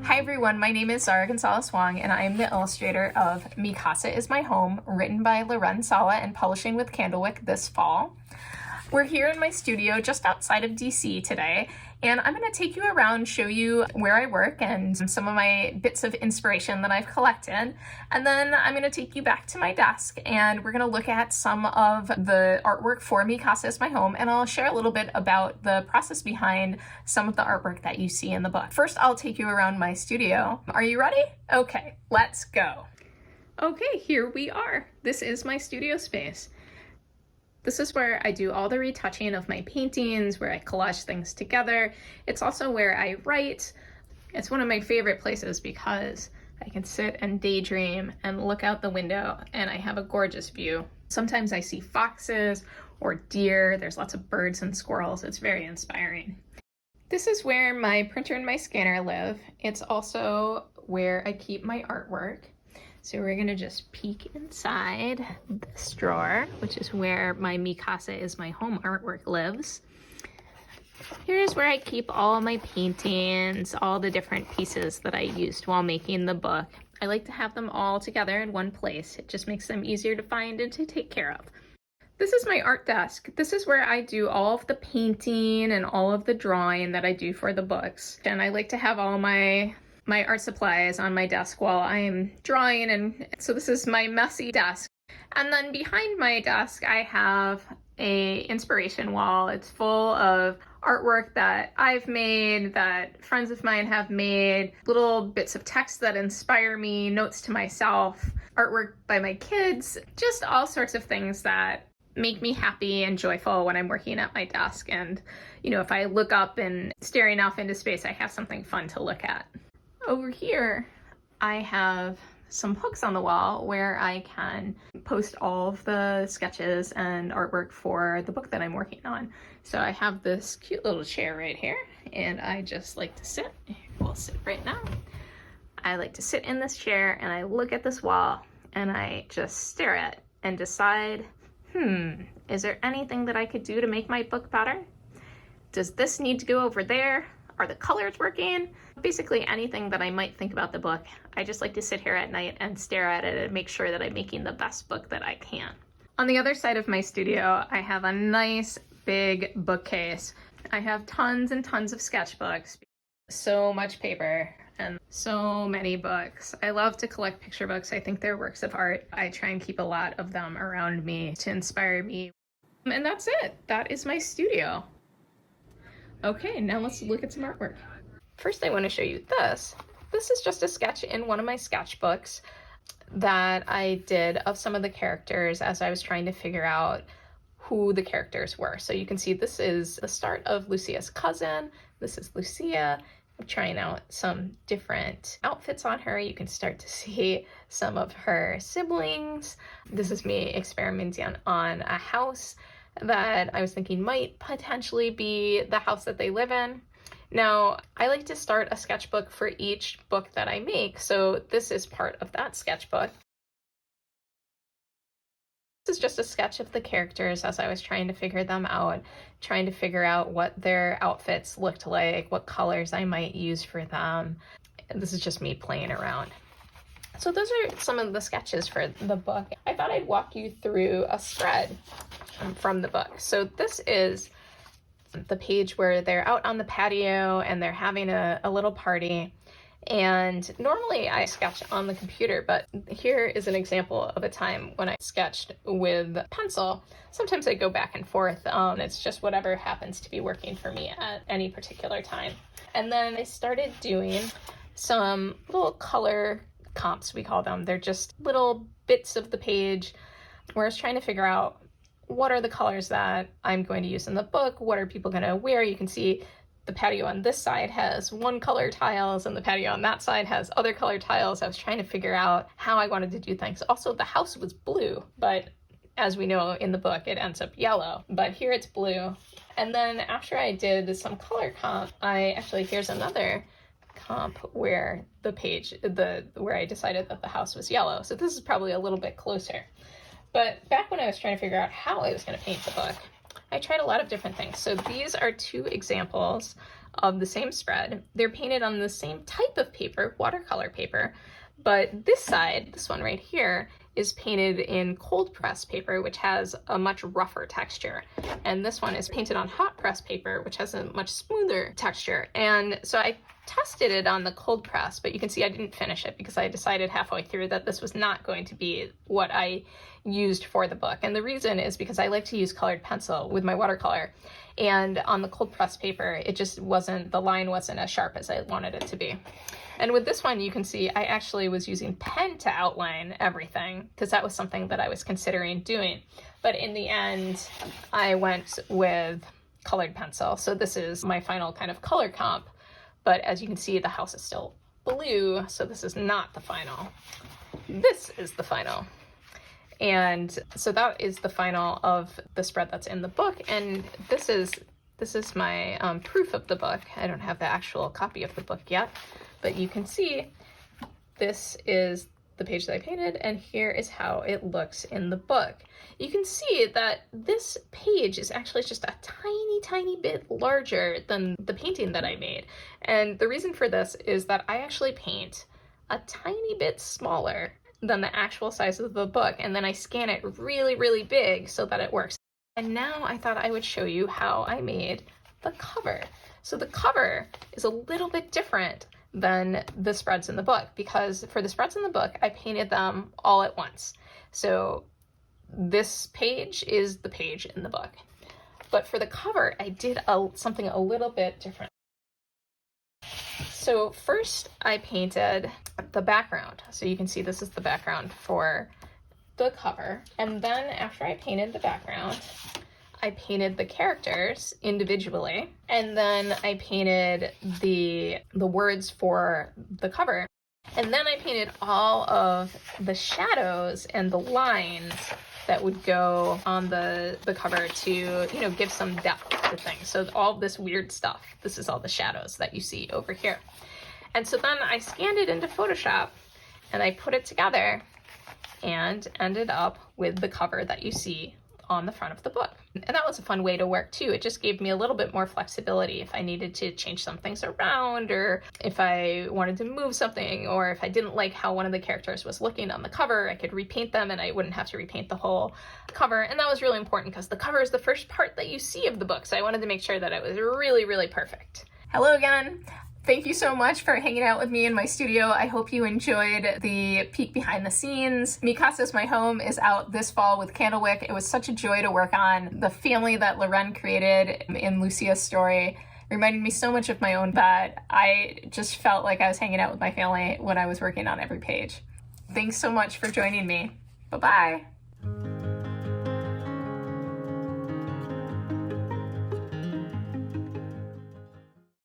Hi everyone, my name is Zara González Hoang and I am the illustrator of Casa Is My Home, written by Laurenne Sala and publishing with Candlewick this fall. We're here in my studio just outside of DC today, and I'm going to take you around, show you where I work and some of my bits of inspiration that I've collected. And then I'm going to take you back to my desk and we're going to look at some of the artwork for Casa Is My Home, and I'll share a little bit about the process behind some of the artwork that you see in the book. First, I'll take you around my studio. Are you ready? Okay, let's go. Okay, here we are. This is my studio space. This is where I do all the retouching of my paintings, where I collage things together. It's also where I write. It's one of my favorite places because I can sit and daydream and look out the window and I have a gorgeous view. Sometimes I see foxes or deer. There's lots of birds and squirrels. It's very inspiring. This is where my printer and my scanner live. It's also where I keep my artwork. So we're gonna just peek inside this drawer, which is where my Casa Is My Home artwork lives. Here's where I keep all my paintings, all the different pieces that I used while making the book. I like to have them all together in one place. It just makes them easier to find and to take care of. This is my art desk. This is where I do all of the painting and all of the drawing that I do for the books. And I like to have all my art supplies on my desk while I'm drawing, and so this is my messy desk. And then behind my desk I have a inspiration wall. It's full of artwork that I've made, that friends of mine have made, little bits of text that inspire me, notes to myself, artwork by my kids, just all sorts of things that make me happy and joyful when I'm working at my desk. And you know, if I look up and staring off into space, I have something fun to look at. Over here, I have some hooks on the wall where I can post all of the sketches and artwork for the book that I'm working on. So I have this cute little chair right here, and I just like to sit. We'll sit right now. I like to sit in this chair and I look at this wall and I just stare at it and decide, is there anything that I could do to make my book better? Does this need to go over there? Are the colors working? Basically anything that I might think about the book. I just like to sit here at night and stare at it and make sure that I'm making the best book that I can. On the other side of my studio, I have a nice big bookcase. I have tons and tons of sketchbooks, so much paper, and so many books. I love to collect picture books. I think they're works of art. I try and keep a lot of them around me to inspire me. And that's it. That is my studio. Okay, now let's look at some artwork. First, I want to show you this. This is just a sketch in one of my sketchbooks that I did of some of the characters as I was trying to figure out who the characters were. So you can see this is the start of Lucia's cousin. This is Lucia. I'm trying out some different outfits on her. You can start to see some of her siblings. This is me experimenting on a house that I was thinking might potentially be the house that they live in. Now, I like to start a sketchbook for each book that I make, so this is part of that sketchbook. This is just a sketch of the characters as I was trying to figure them out, trying to figure out what their outfits looked like, what colors I might use for them. This is just me playing around. So those are some of the sketches for the book. I thought I'd walk you through a spread from the book. So this is the page where they're out on the patio and they're having a little party. And normally I sketch on the computer, but here is an example of a time when I sketched with pencil. Sometimes I go back and forth. It's just whatever happens to be working for me at any particular time. And then I started doing some little color comps, we call them. They're just little bits of the page where I was trying to figure out what are the colors that I'm going to use in the book, what are people going to wear. You can see the patio on this side has one color tiles and the patio on that side has other color tiles. I was trying to figure out how I wanted to do things. Also, the house was blue, but as we know in the book, it ends up yellow, but here it's blue. And then after I did some color comp, here's another comp where where I decided that the house was yellow. So this is probably a little bit closer. But back when I was trying to figure out how I was going to paint the book, I tried a lot of different things. So these are two examples of the same spread. They're painted on the same type of paper, watercolor paper, but this side, this one right here, is painted in cold press paper, which has a much rougher texture. And this one is painted on hot press paper, which has a much smoother texture. And so I tested it on the cold press, but you can see I didn't finish it because I decided halfway through that this was not going to be what I used for the book. And the reason is because I like to use colored pencil with my watercolor. And on the cold press paper, it just wasn't, the line wasn't as sharp as I wanted it to be. And with this one, you can see I actually was using pen to outline everything because that was something that I was considering doing. But in the end, I went with colored pencil. So this is my final kind of color comp. But as you can see, the house is still blue, so this is not the final. This is the final. And so that is the final of the spread that's in the book. And this is my proof of the book. I don't have the actual copy of the book yet, but you can see this is the page that I painted, and here is how it looks in the book. You can see that this page is actually just a tiny bit larger than the painting that I made. And the reason for this is that I actually paint a tiny bit smaller than the actual size of the book, and then I scan it really big so that it works. And now I thought I would show you how I made the cover. So the cover is a little bit different than the spreads in the book, because for the spreads in the book, I painted them all at once. So this page is the page in the book. But for the cover, I did something a little bit different. So first I painted the background. So you can see this is the background for the cover. And then after I painted the background, I painted the characters individually, and then I painted the words for the cover. And then I painted all of the shadows and the lines that would go on the cover to, you know, give some depth to things. So all this weird stuff, this is all the shadows that you see over here. And so then I scanned it into Photoshop and I put it together and ended up with the cover that you see on the front of the book. And that was a fun way to work too. It just gave me a little bit more flexibility if I needed to change some things around, or if I wanted to move something, or if I didn't like how one of the characters was looking on the cover, I could repaint them and I wouldn't have to repaint the whole cover. And that was really important because the cover is the first part that you see of the book. So I wanted to make sure that it was really perfect. Hello again. Thank you so much for hanging out with me in my studio. I hope you enjoyed the peek behind the scenes. Mi Casa Is My Home is out this fall with Candlewick. It was such a joy to work on. The family that Laurenne created in Lucia's story reminded me so much of my own that I just felt like I was hanging out with my family when I was working on every page. Thanks so much for joining me. Bye-bye.